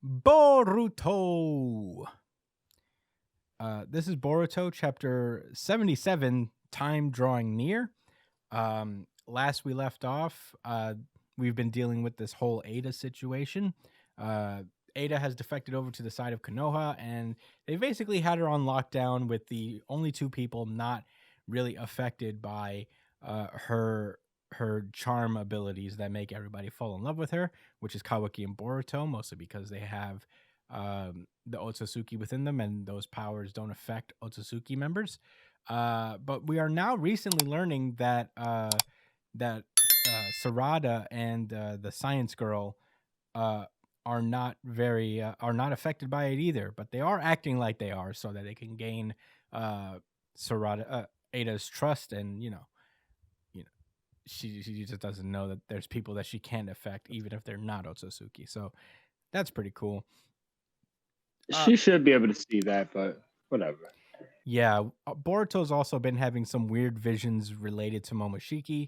Boruto. This is Boruto, chapter 77, Time Drawing Near. Last we left off, we've been dealing with this whole Ada situation. Ada has defected over to the side of Konoha, and they basically had her on lockdown with the only two people not really affected by her charm abilities that make everybody fall in love with her, which is Kawaki and Boruto, mostly because they have the Otsutsuki within them, and those powers don't affect Otsutsuki members. But we are now recently learning that Sarada and the Science Girl are not affected by it either, but they are acting like they are so that they can gain Sarada Ada's trust, and she just doesn't know that there's people that she can't affect even if they're not Otsutsuki. So that's pretty cool. She should be able to see that, but whatever. Yeah, Boruto's also been having some weird visions related to Momoshiki,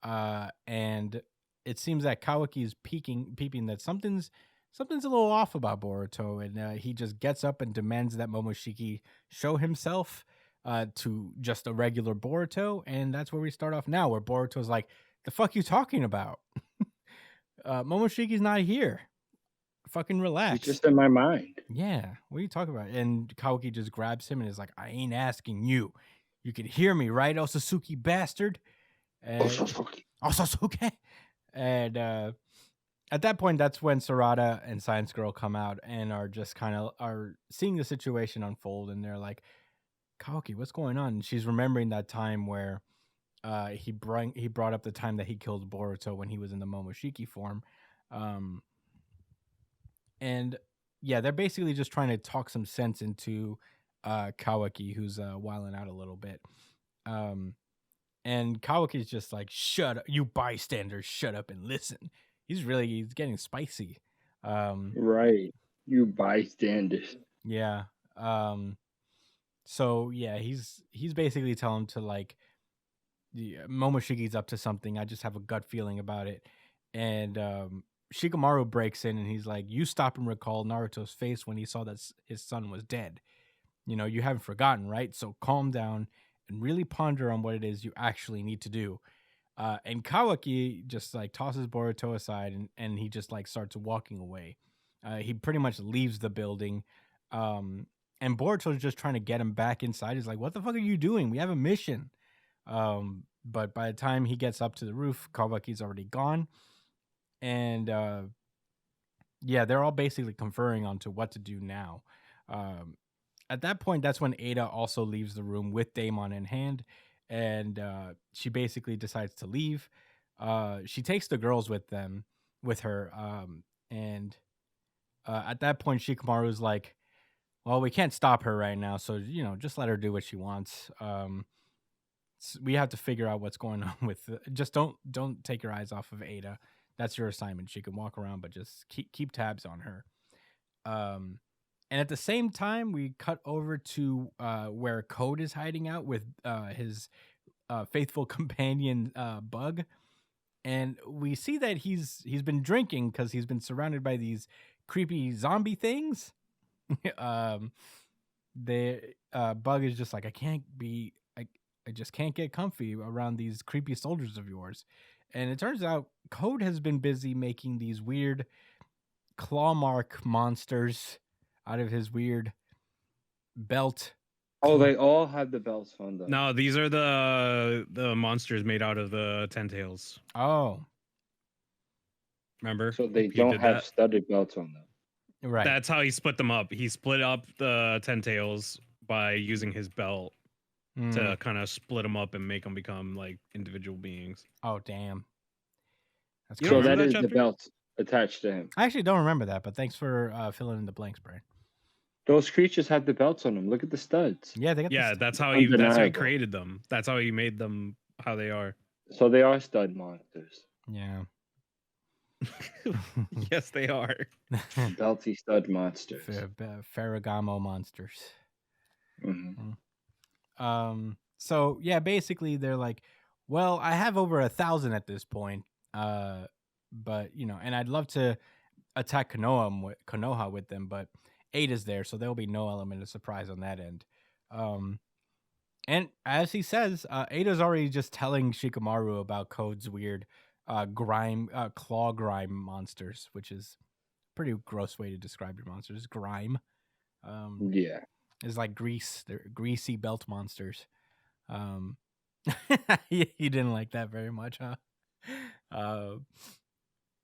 and it seems that Kawaki is peeping that something's a little off about Boruto, and he just gets up and demands that Momoshiki show himself to just a regular Boruto, and that's where we start off now, where Boruto's like, "The fuck you talking about? Momoshiki's not here. Fucking relax. It's just in my mind." Yeah, what are you talking about? And Kawaki just grabs him and is like, "I ain't asking you. You can hear me, right, Otsutsuki bastard?" Otsutsuki. And at that point, that's when Sarada and Science Girl come out and are just kind of are seeing the situation unfold, and they're like, "Kawaki, what's going on?" And she's remembering that time where he brought up the time that he killed Boruto when he was in the Momoshiki form. And yeah, they're basically just trying to talk some sense into Kawaki, who's wilding out a little bit. And Kawaki's just like, "Shut up, you bystanders, shut up and listen." He's getting spicy. Right. You bystanders. Yeah. So yeah, he's basically telling him to like, Momoshiki's up to something. I just have a gut feeling about it. And Shikamaru breaks in and he's like, "You stop and recall Naruto's face when he saw that his son was dead. You haven't forgotten, right? So calm down and really ponder on what it is you actually need to do." And Kawaki just like tosses Boruto aside and he just like starts walking away. He pretty much leaves the building. And Boruto's just trying to get him back inside. He's like, "What the fuck are you doing? We have a mission." But by the time he gets up to the roof, Kawaki's already gone. And yeah, they're all basically conferring onto what to do now. At that point, that's when Ada also leaves the room with Daemon in hand, and she basically decides to leave. She takes the girls with her, and at that point, Shikamaru's like, "Well, we can't stop her right now, so just let her do what she wants. We have to figure out what's going on with. Just don't take your eyes off of Ada. That's your assignment. She can walk around, but just keep tabs on her." And at the same time, we cut over to where Code is hiding out with his faithful companion Bug, and we see that he's been drinking because he's been surrounded by these creepy zombie things. Bug is just like, I just can't get comfy around these creepy soldiers of yours. And it turns out Code has been busy making these weird claw mark monsters out of his weird belt. Oh, they all have the belts on them. No, these are the monsters made out of the Tentails. Oh. Remember? So they don't have studded belts on them. Right. That's how he split them up. He split up the Tentails by using his belt to kind of split them up and make them become like individual beings. Oh, damn. That's so that is the belt attached to him. I actually don't remember that, but thanks for filling in the blanks, Brian. Those creatures have the belts on them. Look at the studs. Yeah, they got. Yeah, that's how he created them. That's how he made them how they are. So they are stud monsters. Yeah. Yes, they are. Belty stud monsters. Ferragamo monsters. Mm-hmm. So yeah, basically they're like, "Well, I have over 1,000 at this point, but and I'd love to attack Konoha with them, but Ada's there, so there'll be no element of surprise on that end. And as he says, Ada's already just telling Shikamaru about Code's weird claw grime monsters, which is a pretty gross way to describe your monsters. Grime. Yeah. It's like grease. They're greasy belt monsters. You didn't like that very much, huh?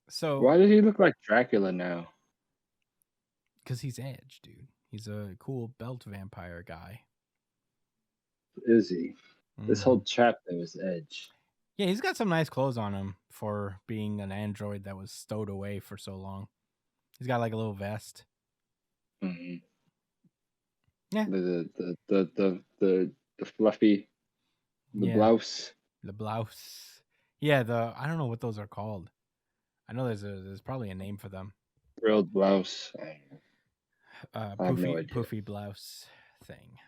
So Why does he look like Dracula now? because he's Edge, dude. He's a cool belt vampire guy. Is he? This Mhm. whole chapter was Edge. Yeah, he's got some nice clothes on him for being an android that was stowed away for so long. He's got like a little vest. Mm-hmm. Yeah. The fluffy, the blouse. The blouse. Yeah, I don't know what those are called. I know there's probably a name for them. Frilled blouse. I have no idea. Poofy blouse thing.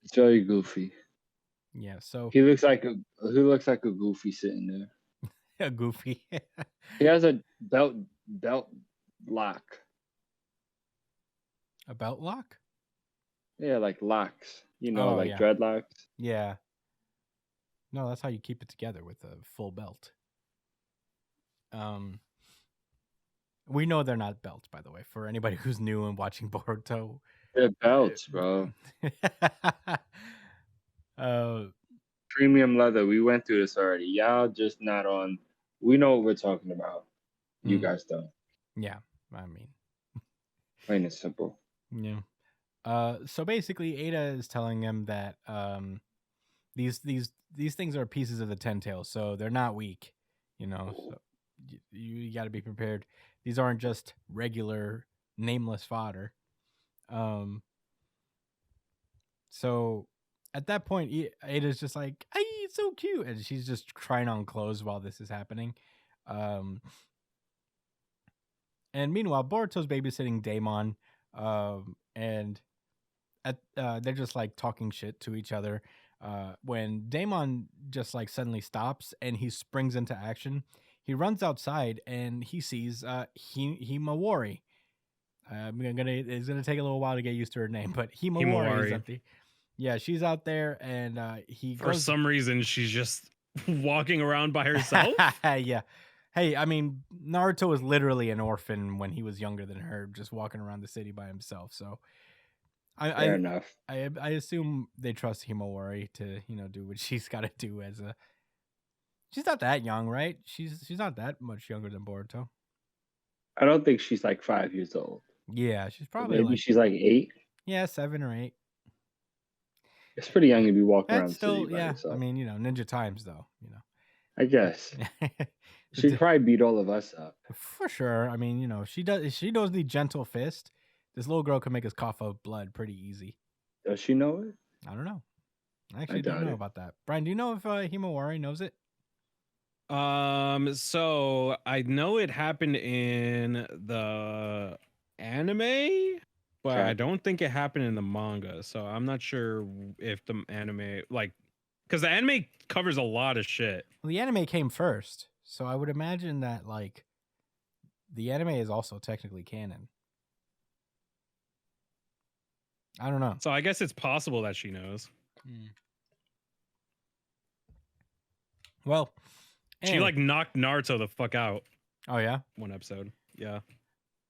It's very goofy. Yeah, so he looks like a goofy sitting there. a goofy. He has a belt lock. A belt lock? Yeah, like locks. Like yeah. dreadlocks. Yeah. No, that's how you keep it together with a full belt. We know they're not belts, by the way, for anybody who's new and watching Boruto. They're belts, bro. Premium leather. We went through this already. Y'all just not on. We know what we're talking about. You guys don't. Yeah, I mean, plain and simple. Yeah. So basically, Ada is telling him that these things are pieces of the 10 tails, so they're not weak. So you got to be prepared. These aren't just regular nameless fodder. So at that point, Ada's just like, "Hey, it's so cute," and she's just trying on clothes while this is happening. And meanwhile, Boruto's babysitting Daemon, and they're just like talking shit to each other. When Daemon just like suddenly stops and he springs into action, he runs outside and he sees Himawari. It's gonna take a little while to get used to her name, but Himawari is up there. Yeah, she's out there, and for some reason she's just walking around by herself. Yeah. Hey, I mean, Naruto was literally an orphan when he was younger than her, just walking around the city by himself. So, fair enough. I assume they trust Himawari to do what she's got to do as a. She's not that young, right? She's not that much younger than Boruto. I don't think she's like 5 years old. Yeah, she's probably maybe she's like 8. Yeah, 7 or 8. It's pretty young to be walking around still, the city by yourself. I mean, ninja times though. I guess. She'd probably beat all of us up. For sure. I mean, she knows the gentle fist. This little girl can make us cough up blood pretty easy. Does she know it? I don't know. I actually don't know about that. Brian, do you know if Himawari knows it? So I know it happened in the anime, but I don't think it happened in the manga. So I'm not sure if the anime, because the anime covers a lot of shit. Well, the anime came first, so I would imagine that the anime is also technically canon. I don't know. So I guess it's possible that she knows. Well, she knocked Naruto the fuck out. Oh yeah? One episode. Yeah.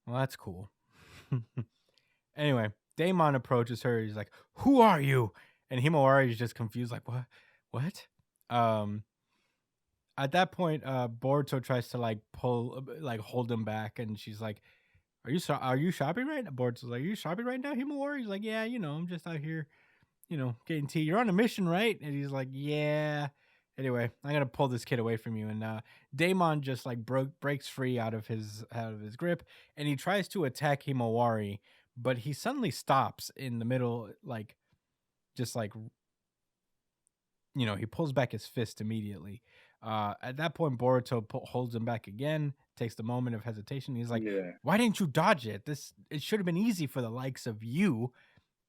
Well, that's cool. Anyway, Daemon approaches her. He's like, "Who are you?" And Himawari is just confused, like, "What?" At that point, Boruto tries to hold him back, and she's like, Are you shopping right now?" Boruto's like, "Are you shopping right now, Himawari?" He's like, "Yeah, I'm just out here, getting tea. You're on a mission, right?" And he's like, "Yeah." Anyway, I'm gonna pull this kid away from you, and Daemon just breaks free out of his grip, and he tries to attack Himawari, but he suddenly stops in the middle, he pulls back his fist immediately. At that point, Boruto holds him back again, takes the moment of hesitation. He's like, "Why didn't you dodge it? It should have been easy for the likes of you."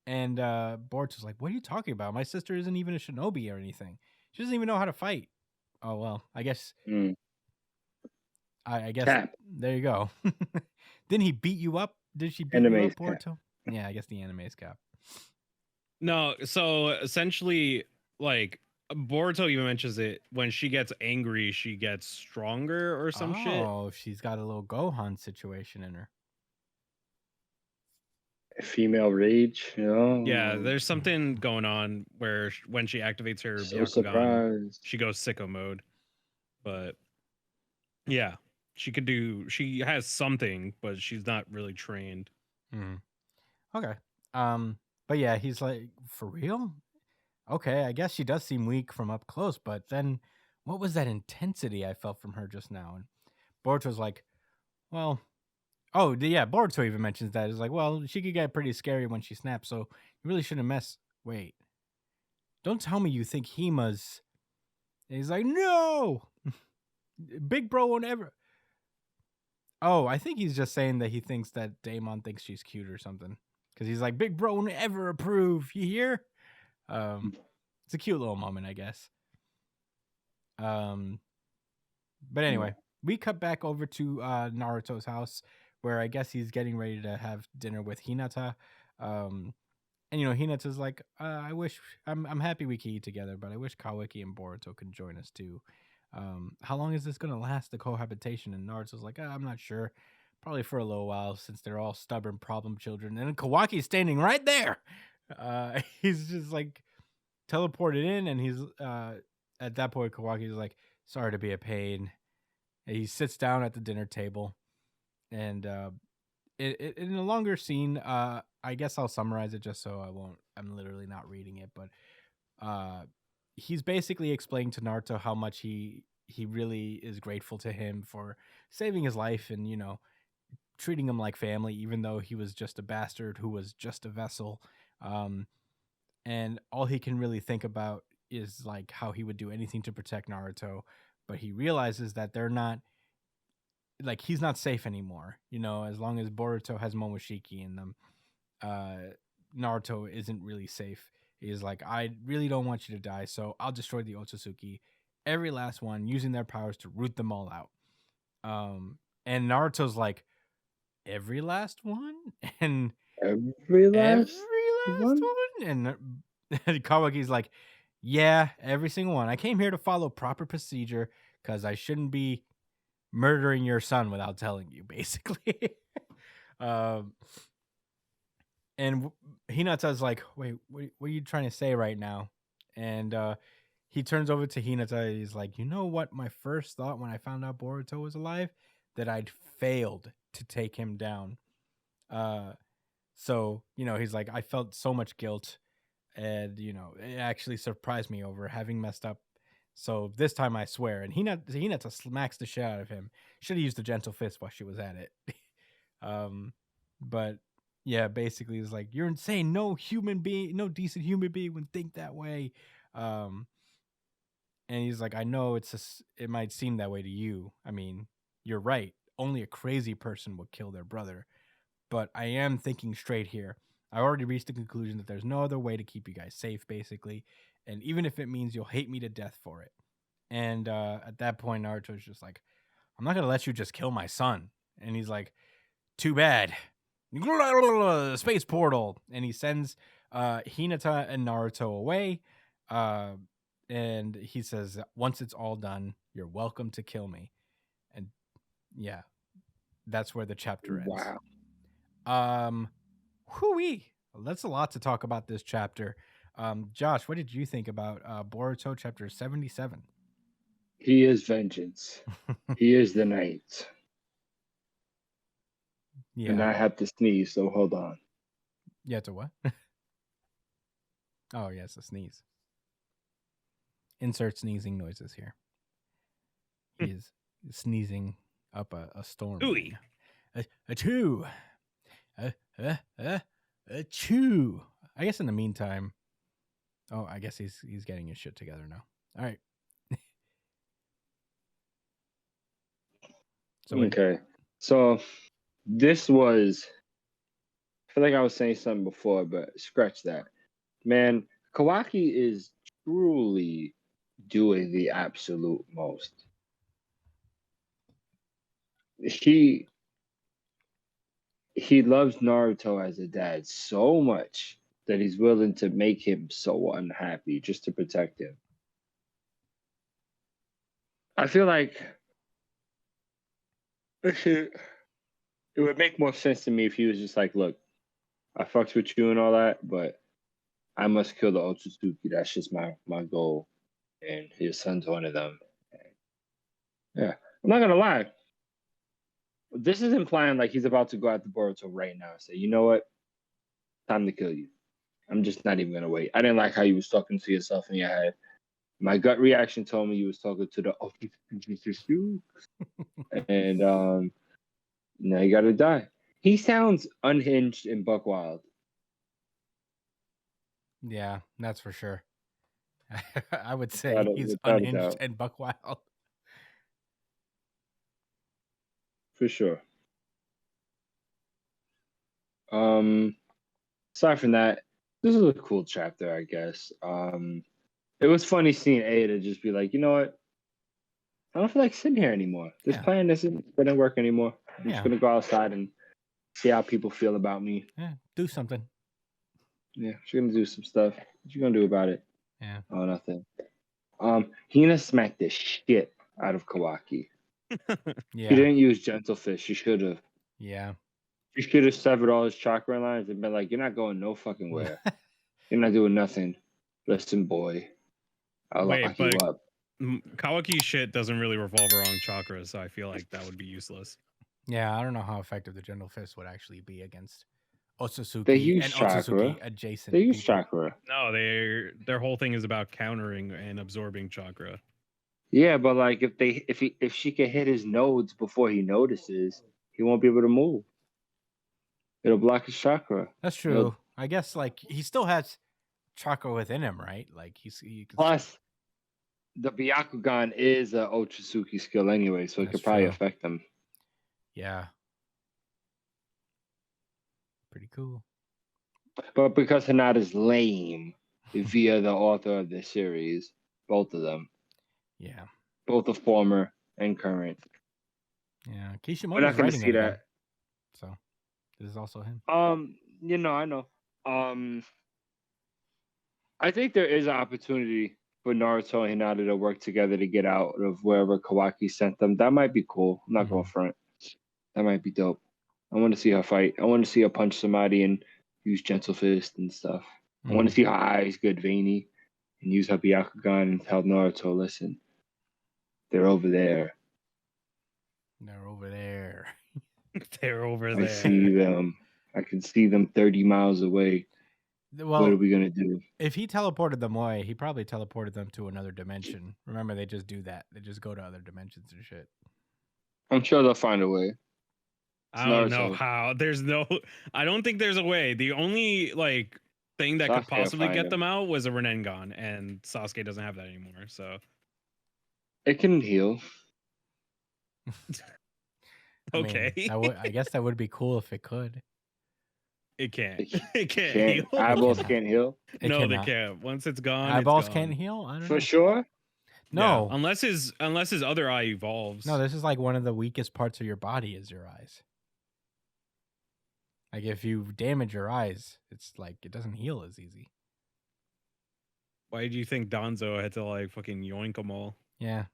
And Boruto's like, "What are you talking about? My sister isn't even a shinobi or anything. She doesn't even know how to fight." Oh, well, I guess. I guess Cap. there you go. Didn't he beat you up? Did she beat you Anime's up, cap. Boruto? Yeah, I guess the anime's cap. No, so essentially, like Boruto even mentions it when she gets angry, she gets stronger or some shit. Oh, she's got a little Gohan situation in her. Female rage, you know? Yeah, there's something going on where when she activates her So Byakugan, surprised. she goes sicko mode. But yeah, she has something, but she's not really trained. Hmm. Okay. But yeah, he's like, for real? Okay, I guess she does seem weak from up close, but then what was that intensity I felt from her just now? And Boruto's like, well, oh, yeah, Boruto even mentions that. It's like, well, she could get pretty scary when she snaps, so you really shouldn't mess. Wait, don't tell me you think Hima's. And he's like, no! Big bro won't ever. Oh, I think he's just saying that he thinks that Daemon thinks she's cute or something. Because he's like, Big bro won't ever approve. You hear? It's a cute little moment, I guess. But anyway, we cut back over to Naruto's house, where I guess he's getting ready to have dinner with Hinata. And Hinata's like, I wish I'm happy we can eat together, but I wish Kawaki and Boruto could join us too. How long is this gonna last, the cohabitation? And Naruto's like, I'm not sure. Probably for a little while, since they're all stubborn problem children. And then Kawaki's standing right there. He's just like teleported in, and he's at that point Kawaki's like, sorry to be a pain. And he sits down at the dinner table, and in a longer scene, I guess I'll summarize it just so I'm literally not reading it, but he's basically explaining to Naruto how much he really is grateful to him for saving his life, and treating him like family, even though he was just a bastard who was just a vessel. And all he can really think about is like how he would do anything to protect Naruto, but he realizes that they're not, like, he's not safe anymore. As long as Boruto has Momoshiki in them, Naruto isn't really safe. He's like, I really don't want you to die, so I'll destroy the Otsutsuki, every last one, using their powers to root them all out. And Naruto's like, every last one? And Every last every last one? one? And Kawaki's like, yeah, every single one. I came here to follow proper procedure because I shouldn't be murdering your son without telling you, basically. um, and Hinata's like, wait, what are you trying to say right now? And he turns over to Hinata. He's like, you know what my first thought when I found out Boruto was alive? That I'd failed to take him down. So, he's like, I felt so much guilt, and, it actually surprised me over having messed up. So this time I swear. And Hinata smacks the shit out of him. Should have used the gentle fist while she was at it. But yeah, basically it's like, you're insane. No decent human being would think that way. And he's like, I know it might seem that way to you. I mean, you're right. Only a crazy person would kill their brother. But I am thinking straight here. I already reached the conclusion that there's no other way to keep you guys safe, basically. And even if it means you'll hate me to death for it. And at that point, Naruto's just like, I'm not going to let you just kill my son. And he's like, too bad. Space portal. And he sends Hinata and Naruto away. And he says, once it's all done, you're welcome to kill me. And yeah, that's where the chapter ends. Wow. Whoo-wee. That's a lot to talk about this chapter. Josh, what did you think about Boruto chapter 77? He is vengeance. He is the night. Yeah. And I have to sneeze, so hold on. Yeah, it's a what? Oh, yes, a sneeze. Insert sneezing noises here. He is sneezing up a storm. Ooey. A chew. A chew. I guess in the meantime. Oh, I guess he's getting his shit together now. All right. Okay. So this was, I feel like I was saying something before, but scratch that. Man, Kawaki is truly doing the absolute most. he loves Naruto as a dad so much that he's willing to make him so unhappy just to protect him. I feel like it would make more sense to me if he was just like, look, I fucks with you and all that, but I must kill the Otsutsuki. That's just my goal. And his son's one of them. Yeah. I'm not gonna lie. This is implying like he's about to go out to Boruto right now and say, you know what? Time to kill you. I'm just not even gonna wait. I didn't like how you was talking to yourself in your head. My gut reaction told me you was talking to the Otsutsuki. And now you gotta die. He sounds unhinged and buck wild. Yeah, that's for sure. I would say Without he's a unhinged doubt. and buck wild. For sure. Aside from that, this is a cool chapter, I guess. It was funny seeing Ada just be like, you know what? I don't feel like sitting here anymore. This Yeah. plan isn't gonna work anymore. I'm Yeah. just gonna go outside and see how people feel about me. Yeah, do something. Yeah, she's gonna do some stuff. What you gonna do about it? Yeah. Oh, nothing. Hina smacked the shit out of Kawaki. Yeah. She didn't use Gentle Fist. She should have. Yeah. She should have severed all his chakra lines and been like, "You're not going no fucking where. You're not doing nothing. Listen, boy, I'll lock you but up." Kawaki's shit doesn't really revolve around chakras, so I feel like that would be useless. Yeah, I don't know how effective the Gentle Fist would actually be against Otsutsuki They use and chakra. Otsutsuki adjacent. They use people. chakra. No, their whole thing is about countering and absorbing chakra. Yeah, but like if she can hit his nodes before he notices, he won't be able to move. It'll block his chakra. That's true. I guess like he still has chakra within him, right? Like he can Plus, the Byakugan is a Otsutsuki skill anyway, so it That's could probably true. affect him. Yeah. Pretty cool. But because Hinata's lame via the author of the series, both of them, Yeah. both the former and current. Yeah. We're Kishimoto's not gonna writing see it again. that. So this is also him. I know. I think there is an opportunity for Naruto and Hinata to work together to get out of wherever Kawaki sent them. That might be cool. I'm not going front. That might be dope. I want to see her fight. I want to see her punch somebody and use Gentle Fist and stuff. I want to see her eyes get veiny and use her Byakugan and tell Naruto, listen, they're over there. They're over there. They're over I there. see them. I can see them 30 miles away. Well, what are we going to do? If he teleported them away, he probably teleported them to another dimension. Remember, they just do that. They just go to other dimensions and shit. I'm sure they'll find a way. I don't know how. I don't think there's a way. The only like thing that could possibly get them out was a Renengan, and Sasuke doesn't have that anymore. So it can heal. Okay. I guess that would be cool if it could. It can't. It can't heal. Eyeballs can't heal. No, they can't. Once it's gone, eyeballs it's gone. can't heal. I don't know. For sure. No, yeah, unless his other eye evolves. No, this is like one of the weakest parts of your body is your eyes. Like if you damage your eyes, it's like it doesn't heal as easy. Why do you think Danzo had to like fucking yoink them all? Yeah.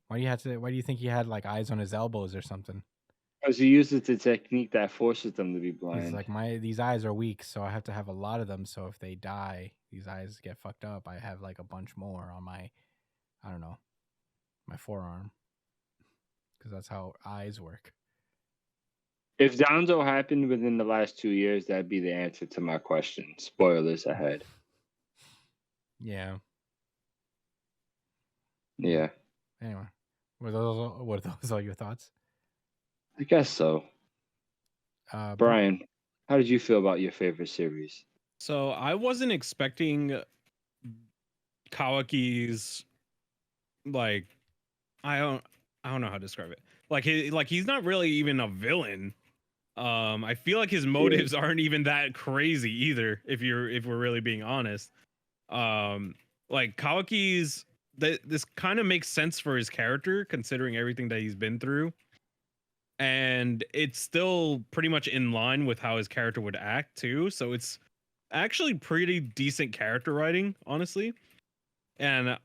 Why do you think he had like eyes on his elbows or something? Because he uses the technique that forces them to be blind. He's like, these eyes are weak, so I have to have a lot of them. So if they die, these eyes get fucked up. I have like a bunch more on my, I don't know, my forearm. Because that's how eyes work. If Danzo happened within the last 2 years, that'd be the answer to my question. Spoilers ahead. Yeah. Yeah. Anyway, were those all your thoughts? I guess so. Brian, how did you feel about your favorite series? So I wasn't expecting Kawaki's like I don't know how to describe it. Like he's not really even a villain. I feel like his motives aren't even that crazy either. If we're really being honest, like Kawaki's this kind of makes sense for his character considering everything that he's been through. and it's still pretty much in line with how his character would act too. So it's actually pretty decent character writing, honestly. And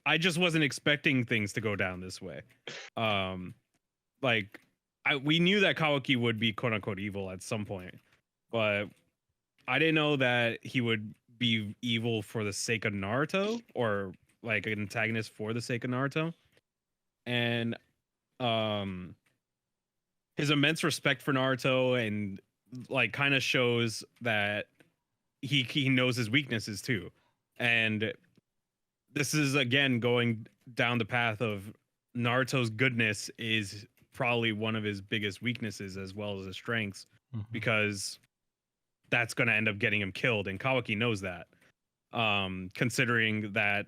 I just wasn't expecting things to go down this way. Like we knew that Kawaki would be quote unquote evil at some point, but I didn't know that he would be evil for the sake of Naruto, or like an antagonist for the sake of Naruto. And his immense respect for Naruto, and like kind of shows that he knows his weaknesses too. And this is again going down the path of Naruto's goodness is probably one of his biggest weaknesses as well as his strengths, because that's going to end up getting him killed, and Kawaki knows that. Considering that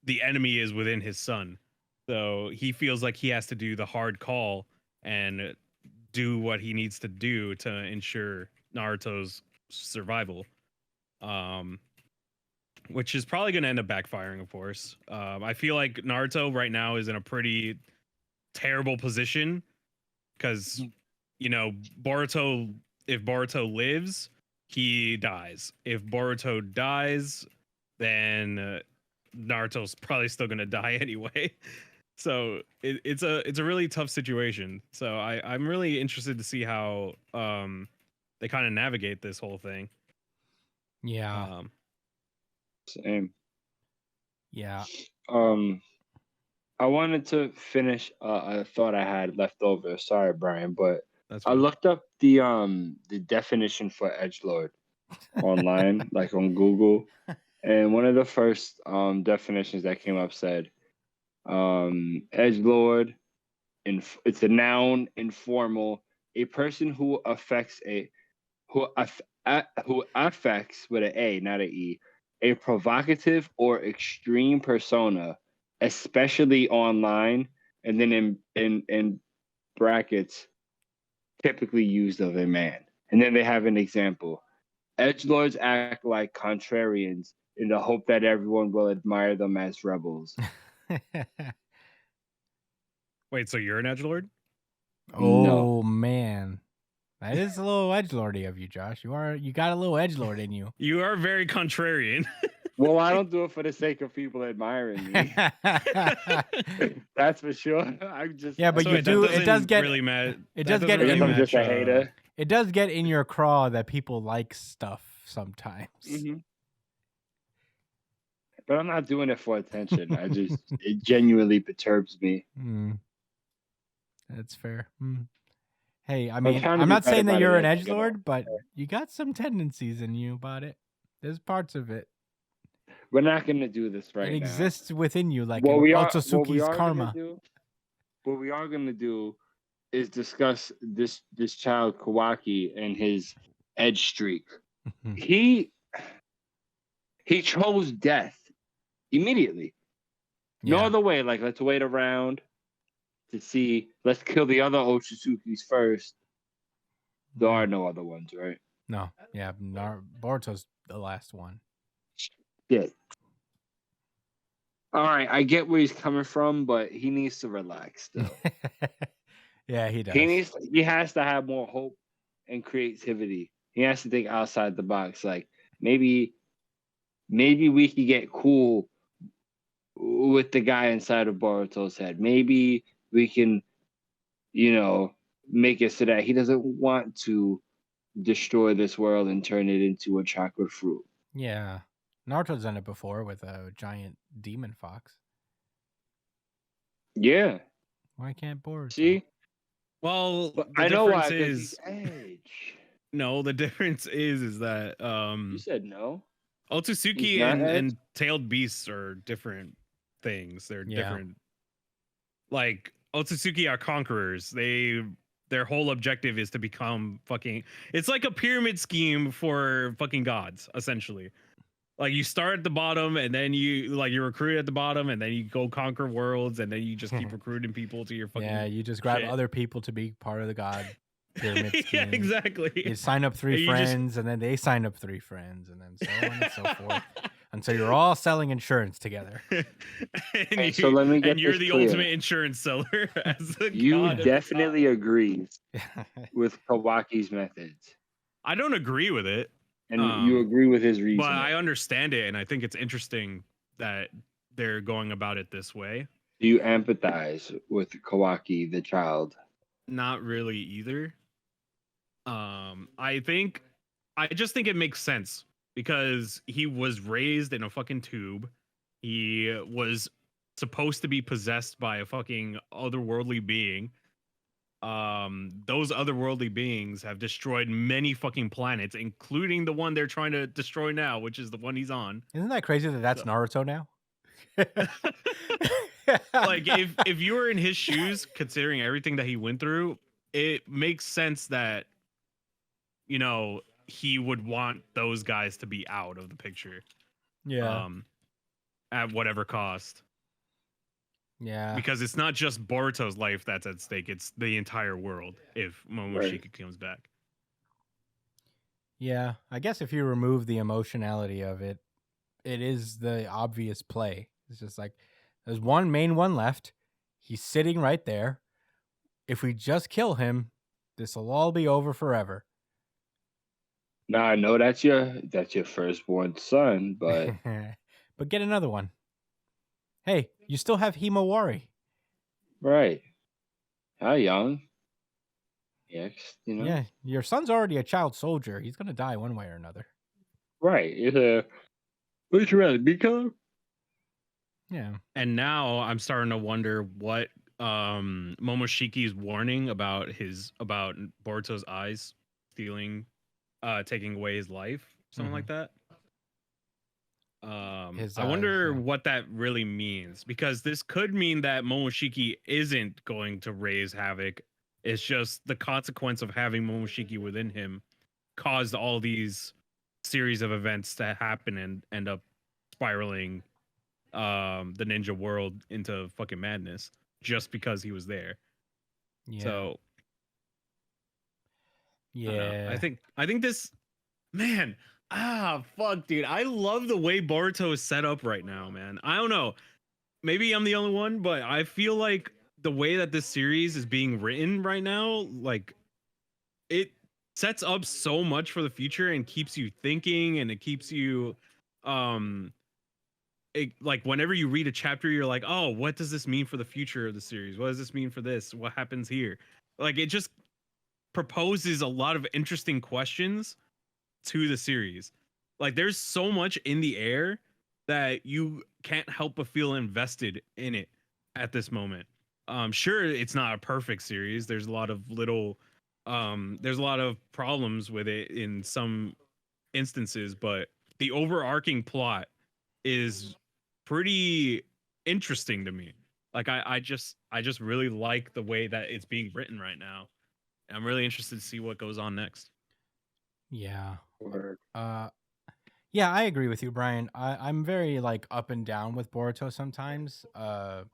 the enemy is within his son, so he feels like he has to do the hard call and do what he needs to do to ensure Naruto's survival. Which is probably going to end up backfiring, of course. I feel like Naruto right now is in a pretty terrible position because, you know, Boruto, if Boruto lives, he dies. If Boruto dies, then Naruto's probably still going to die anyway. So it's a really tough situation. So I'm really interested to see how they kind of navigate this whole thing. Yeah. Same. Yeah. I wanted to finish a thought I had left over. Sorry, Brian, but That's I fine. looked up the definition for edgelord online, like on Google, and one of the first definitions that came up said edgelord, it's a noun, informal, a person who affects who affects with an A, not an E, a provocative or extreme persona, especially online, and then in brackets, typically used of a man. And then they have an example. Edgelords act like contrarians in the hope that everyone will admire them as rebels. Wait, so you're an edgelord? Oh man. That is a little edgelordy of you, Josh. You got a little edgelord in you. You are very contrarian. Well, I don't do it for the sake of people admiring me. That's for sure. I'm just but so you do. It does get really mad. It does get in. I'm just a hater. It does get in your craw that people like stuff sometimes. Mm-hmm. But I'm not doing it for attention. It genuinely perturbs me. That's fair. Hey, I mean, I'm not saying that you're an edgelord, but you got some tendencies in you about it. There's parts of it. We're not going to do this right now. It exists within you, like Otsutsuki's karma. What we are going to do is discuss this child Kawaki and his edge streak. He chose death immediately. No other way. Like, let's wait around to see. Let's kill the other Otsutsukis first. There are no other ones, right? No. Yeah, Boruto's the last one. Shit. All right, I get where he's coming from, but he needs to relax still. Yeah, he does. He has to have more hope and creativity. He has to think outside the box. Like, maybe we could get cool with the guy inside of Boruto's head. Maybe we can, make it so that he doesn't want to destroy this world and turn it into a chocolate fruit. Yeah. Naruto's done it before with a giant demon fox. Yeah. Why can't Boruto? See? Well, I know why. He's edge. No, the difference is that you said no. Otsutsuki and tailed beasts are different things. They're different. Like Otsutsuki are conquerors. Their whole objective is to become fucking. It's like a pyramid scheme for fucking gods, essentially. Like you start at the bottom, and then you recruit at the bottom, and then you go conquer worlds, and then you just keep recruiting people to your fucking. Yeah, you just grab other people to be part of the god pyramid scheme. Yeah, exactly. You sign up 3 friends, and then they sign up 3 friends, and then so on and so forth. until you're all selling insurance together. Hey, so let me get you're this the clear. ultimate insurance seller as the You god of definitely agree with Kawaki's methods, I don't agree with it, and you agree with his but reasoning. I understand it, and I think it's interesting that they're going about it this way. Do you empathize with Kawaki, the child? Not really either. I just think it makes sense because he was raised in a fucking tube. He was supposed to be possessed by a fucking otherworldly being. Those otherworldly beings have destroyed many fucking planets, including the one they're trying to destroy now, which is the one he's on. Isn't that crazy that that's Naruto now? Like if you were in his shoes, considering everything that he went through, it makes sense that he would want those guys to be out of the picture. Yeah. At whatever cost. Yeah. Because it's not just Boruto's life that's at stake, it's the entire world if Momoshiki comes back. Yeah, I guess if you remove the emotionality of it, it is the obvious play. It's just like there's one main one left. He's sitting right there. If we just kill him, this will all be over forever. Now I know that's your firstborn son, but but get another one. Hey, you still have Himawari. Right. How young? Yes, Yeah, your son's already a child soldier. He's gonna die one way or another. Right. What's your be killer? Yeah. And now I'm starting to wonder what Momoshiki's warning about Boruto's eyes stealing, taking away his life, something like that. I wonder what that really means, because this could mean that Momoshiki isn't going to raise havoc. It's just the consequence of having Momoshiki within him caused all these series of events to happen and end up spiraling the ninja world into fucking madness just because he was there. Yeah. So yeah, I think this, man, fuck, dude, I love the way Boruto is set up right now, man. I don't know, maybe I'm the only one, but I feel like the way that this series is being written right now, like, it sets up so much for the future and keeps you thinking, and it keeps you like whenever you read a chapter, you're like, oh, what does this mean for the future of the series? What does this mean for this? What happens here? Like, it just proposes a lot of interesting questions to the series. Like, there's so much in the air that you can't help but feel invested in it at this moment. Sure, it's not a perfect series. There's a lot of problems with it in some instances, but the overarching plot is pretty interesting to me. Like, I just really like the way that it's being written right now. I'm really interested to see what goes on next. Yeah. Yeah, I agree with you, Brian. I'm very like up and down with Boruto sometimes. But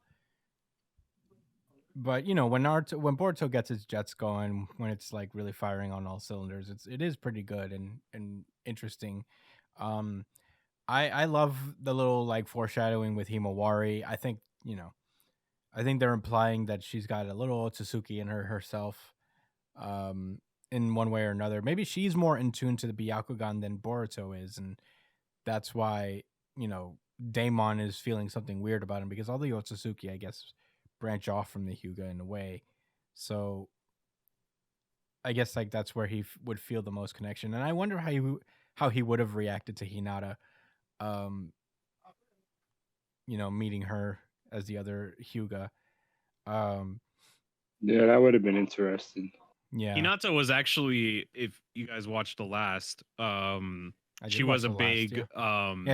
when Boruto gets his jets going, when it's like really firing on all cylinders, it is pretty good and interesting. I love the little like foreshadowing with Himawari. I think they're implying that she's got a little Otsutsuki in her herself, in one way or another. Maybe she's more in tune to the Byakugan than Boruto is, and that's why Daemon is feeling something weird about him, because all the Otsutsuki, I guess, branch off from the Hyuga in a way. So I guess like that's where he would feel the most connection, and I wonder how he would have reacted to Hinata, meeting her as the other Hyuga. Yeah, that would have been interesting. Yeah, Hinata was actually, if you guys watched the last, she was a big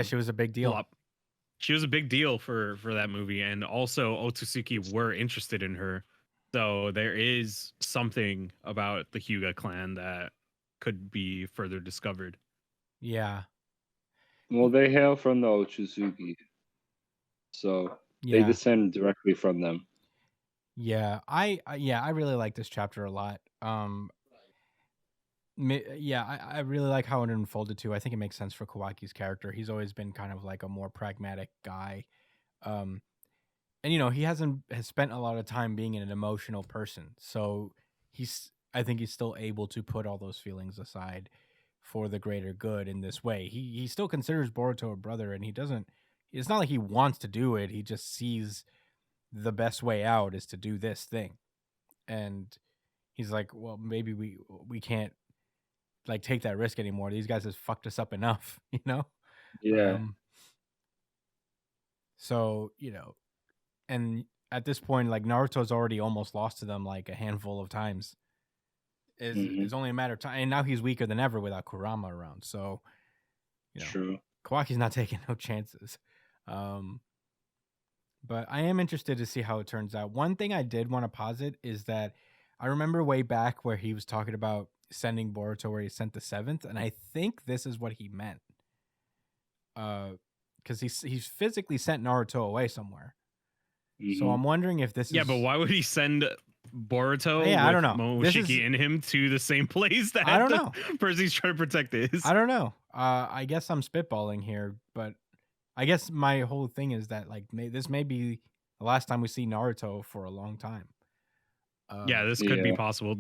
she was a big deal. She was a big deal for that movie, and also Otsutsuki were interested in her. So there is something about the Hyuga clan that could be further discovered. Yeah. Well, they hail from the Otsutsuki, so they descend directly from them. Yeah, I really like this chapter a lot. Yeah, I really like how it unfolded too. I think it makes sense for Kawaki's character. He's always been kind of like a more pragmatic guy. Um, and he has spent a lot of time being an emotional person. So I think he's still able to put all those feelings aside for the greater good in this way. He still considers Boruto a brother, and he doesn't. It's not like he wants to do it. He just sees the best way out is to do this thing, and he's like, well, maybe we can't like take that risk anymore. These guys have fucked us up enough, you know. Yeah. Um, so and at this point, like Naruto's already almost lost to them like a handful of times. Hmm. It's only a matter of time, and now he's weaker than ever without Kurama around. So True. Kawaki's not taking no chances. Um, but I am interested to see how it turns out. One thing I did want to posit is that I remember way back where he was talking about sending Boruto where he sent the seventh, and I think this is what he meant. Because he's physically sent Naruto away somewhere. So Hmm. I'm wondering if this is. Yeah, but why would he send Boruto Yeah, I don't with know. Momoshiki in him to the same place that I don't the know. person he's trying to protect is? I don't know. I guess I'm spitballing here, but I guess my whole thing is that like this may be the last time we see Naruto for a long time. Yeah, this could be Yeah. possible.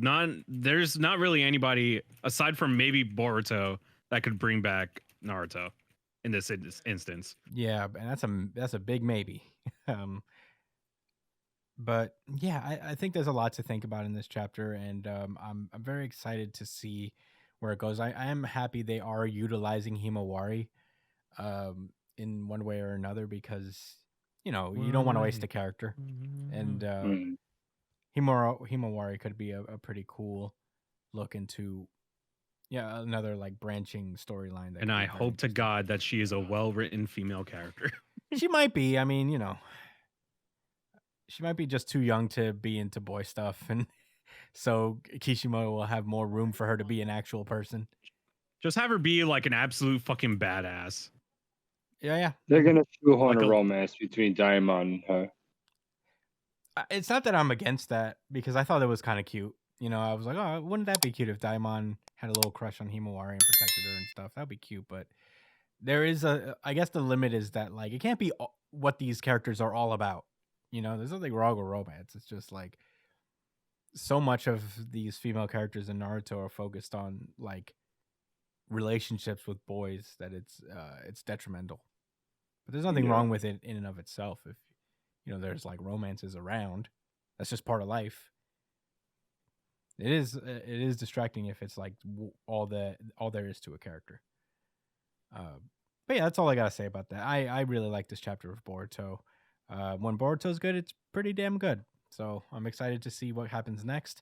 There's not really anybody aside from maybe Boruto that could bring back Naruto in this instance. Yeah, and that's a big maybe. But yeah, I think there's a lot to think about in this chapter, and I'm very excited to see where it goes. I am happy they are utilizing Himawari in one way or another because you don't want to waste a character, and Mm. Himawari could be a pretty cool look into another like branching storyline that And could I be very hope to interesting. God that she is a well-written female character. She might be. I mean, she might be just too young to be into boy stuff, and so Kishimoto will have more room for her to be an actual person. Just have her be like an absolute fucking badass. Yeah. They're gonna shoehorn Like a a- romance between Diamond and her. It's not that I'm against that because I thought it was kind of cute. I was like, oh, wouldn't that be cute if Daimon had a little crush on Himawari and protected her and stuff? That'd be cute. But there is I guess the limit is that like it can't be what these characters are all about. There's nothing wrong with romance. It's just like so much of these female characters in Naruto are focused on like relationships with boys that it's detrimental. But there's nothing Yeah. wrong with it in and of itself if there's like romances around. That's just part of life. It is distracting if it's like all there is to a character. But yeah, that's all I gotta say about that. I really like this chapter of Boruto. When Boruto's good, it's pretty damn good. So I'm excited to see what happens next.